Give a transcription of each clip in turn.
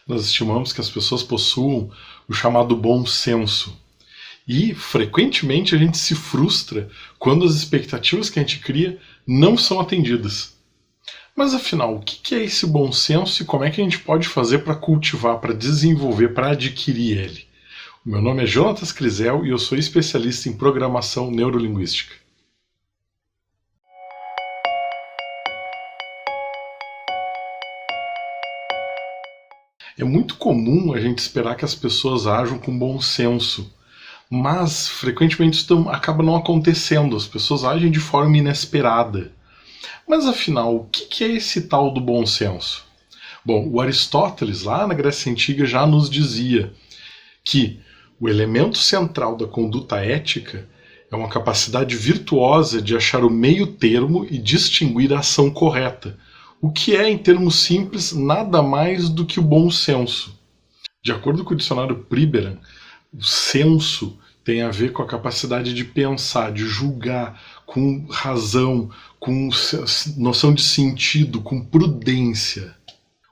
Nós estimamos que as pessoas possuam o chamado bom senso. E, frequentemente, a gente se frustra quando as expectativas que a gente cria não são atendidas. Mas, afinal, o que é esse bom senso e como é que a gente pode fazer para cultivar, para desenvolver, para adquirir ele? O meu nome é Jonatas Crisel e eu sou especialista em programação neurolinguística. É muito comum a gente esperar que as pessoas ajam com bom senso, mas frequentemente isso acaba não acontecendo, as pessoas agem de forma inesperada. Mas afinal, o que é esse tal do bom senso? Bom, o Aristóteles, lá na Grécia Antiga, já nos dizia que o elemento central da conduta ética é uma capacidade virtuosa de achar o meio termo e distinguir a ação correta, o que é, em termos simples, nada mais do que o bom senso. De acordo com o dicionário Priberan, o senso tem a ver com a capacidade de pensar, de julgar com razão, com noção de sentido, com prudência.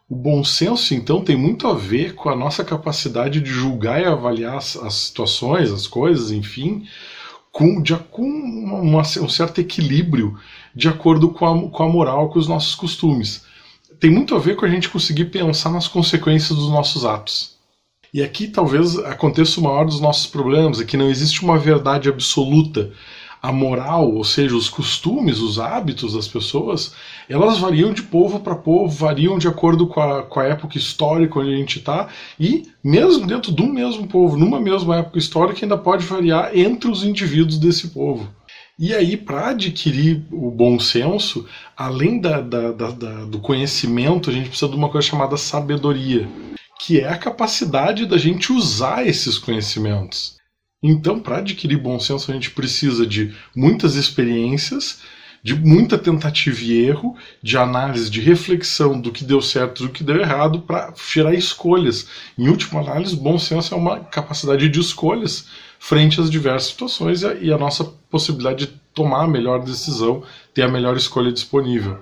O bom senso, então, tem muito a ver com a nossa capacidade de julgar e avaliar as situações, as coisas, enfim, com um certo equilíbrio de acordo com a moral, com os nossos costumes. Tem muito a ver com a gente conseguir pensar nas consequências dos nossos atos. E aqui talvez aconteça o maior dos nossos problemas, é que não existe uma verdade absoluta. A moral, ou seja, os costumes, os hábitos das pessoas, elas variam de povo para povo, variam de acordo com a época histórica onde a gente está, e mesmo dentro de um mesmo povo, numa mesma época histórica, ainda pode variar entre os indivíduos desse povo. E aí, para adquirir o bom senso, além do conhecimento, a gente precisa de uma coisa chamada sabedoria, que é a capacidade da gente usar esses conhecimentos. Então, para adquirir bom senso, a gente precisa de muitas experiências, de muita tentativa e erro, de análise, de reflexão do que deu certo e do que deu errado, para gerar escolhas. Em última análise, bom senso é uma capacidade de escolhas frente às diversas situações e a nossa possibilidade de tomar a melhor decisão, ter a melhor escolha disponível.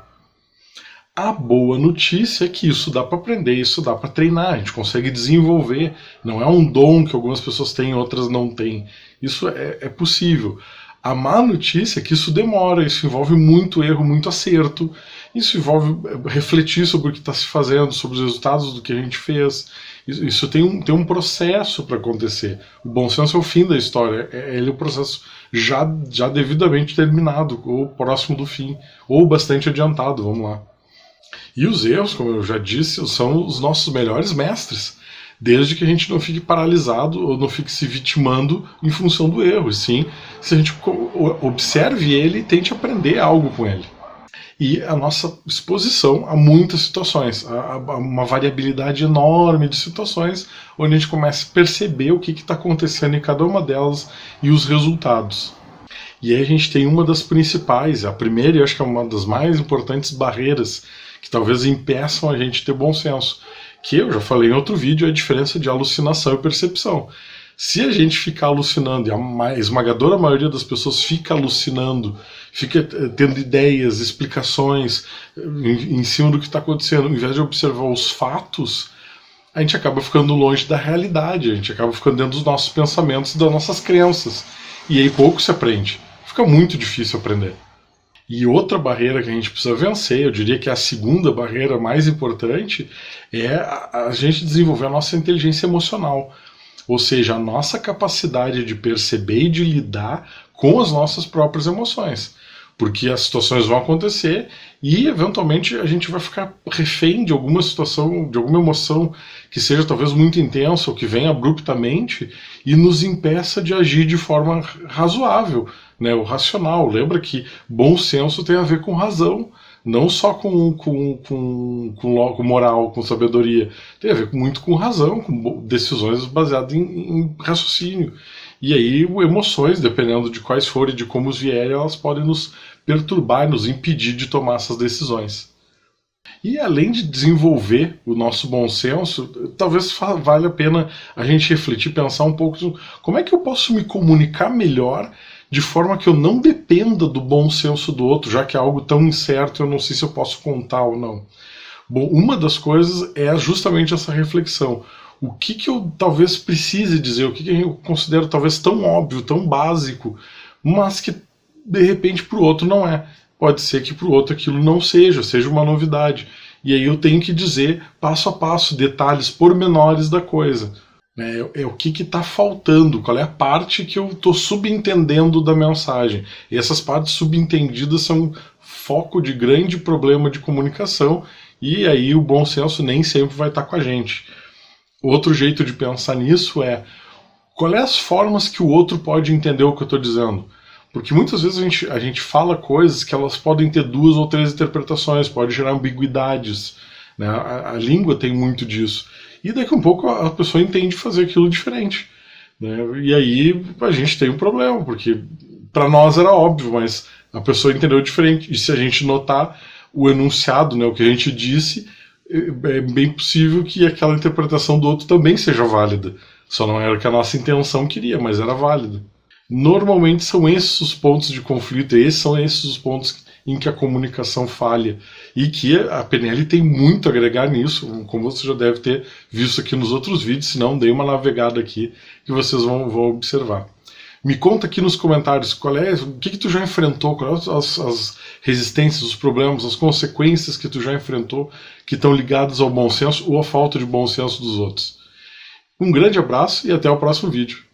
A boa notícia é que isso dá para aprender, isso dá para treinar, a gente consegue desenvolver. Não é um dom que algumas pessoas têm e outras não têm. Isso é possível. A má notícia é que isso demora, isso envolve muito erro, muito acerto. Isso envolve refletir sobre o que está se fazendo, sobre os resultados do que a gente fez. Isso tem um processo para acontecer. O bom senso é o fim da história, ele é o processo já devidamente terminado, ou próximo do fim, ou bastante adiantado, vamos lá. E os erros, como eu já disse, são os nossos melhores mestres, desde que a gente não fique paralisado ou não fique se vitimando em função do erro, e sim, se a gente observe ele e tente aprender algo com ele. E a nossa exposição a muitas situações, a uma variabilidade enorme de situações, onde a gente começa a perceber o que está acontecendo em cada uma delas e os resultados. E aí a gente tem uma das principais, a primeira e acho que é uma das mais importantes barreiras que talvez impeçam a gente ter bom senso, que eu já falei em outro vídeo, é a diferença de alucinação e percepção. Se a gente ficar alucinando, e a esmagadora maioria das pessoas fica alucinando, fica tendo ideias, explicações em cima do que está acontecendo, ao invés de observar os fatos, a gente acaba ficando longe da realidade, a gente acaba ficando dentro dos nossos pensamentos e das nossas crenças. E aí pouco se aprende. Fica muito difícil aprender. E outra barreira que a gente precisa vencer, eu diria que é a segunda barreira mais importante, é a gente desenvolver a nossa inteligência emocional. Ou seja, a nossa capacidade de perceber e de lidar com as nossas próprias emoções. Porque as situações vão acontecer e, eventualmente, a gente vai ficar refém de alguma situação, de alguma emoção que seja talvez muito intensa ou que venha abruptamente e nos impeça de agir de forma razoável, né, o racional. Lembra que bom senso tem a ver com razão, não só com moral, com sabedoria. Tem a ver muito com razão, com decisões baseadas em raciocínio. E aí emoções, dependendo de quais forem e de como vierem, elas podem nos perturbar e nos impedir de tomar essas decisões. E além de desenvolver o nosso bom senso, talvez valha a pena a gente refletir, pensar um pouco sobre como é que eu posso me comunicar melhor de forma que eu não dependa do bom senso do outro, já que é algo tão incerto, eu não sei se eu posso contar ou não. Bom, uma das coisas é justamente essa reflexão. O que eu talvez precise dizer, o que eu considero talvez tão óbvio, tão básico, mas que de repente para o outro não é. Pode ser que para o outro aquilo não seja uma novidade. E aí eu tenho que dizer passo a passo, detalhes pormenores da coisa. É o que está faltando, qual é a parte que eu estou subentendendo da mensagem. E essas partes subentendidas são foco de grande problema de comunicação, e aí o bom senso nem sempre vai estar com a gente. Outro jeito de pensar nisso é qual é as formas que o outro pode entender o que eu estou dizendo. Porque muitas vezes a gente fala coisas que elas podem ter 2 ou 3 interpretações, pode gerar ambiguidades. Né? A língua tem muito disso. E daqui a um pouco a pessoa entende fazer aquilo diferente. Né? E aí a gente tem um problema, porque para nós era óbvio, mas a pessoa entendeu diferente. E se a gente notar o enunciado, né, o que a gente disse, é bem possível que aquela interpretação do outro também seja válida. Só não era o que a nossa intenção queria, mas era válida. Normalmente são esses os pontos de conflito, são esses os pontos em que a comunicação falha. E que a PNL tem muito a agregar nisso, como você já deve ter visto aqui nos outros vídeos, se não, dei uma navegada aqui que vocês vão observar. Me conta aqui nos comentários o que tu já enfrentou, quais as resistências, os problemas, as consequências que tu já enfrentou que estão ligadas ao bom senso ou à falta de bom senso dos outros. Um grande abraço e até o próximo vídeo.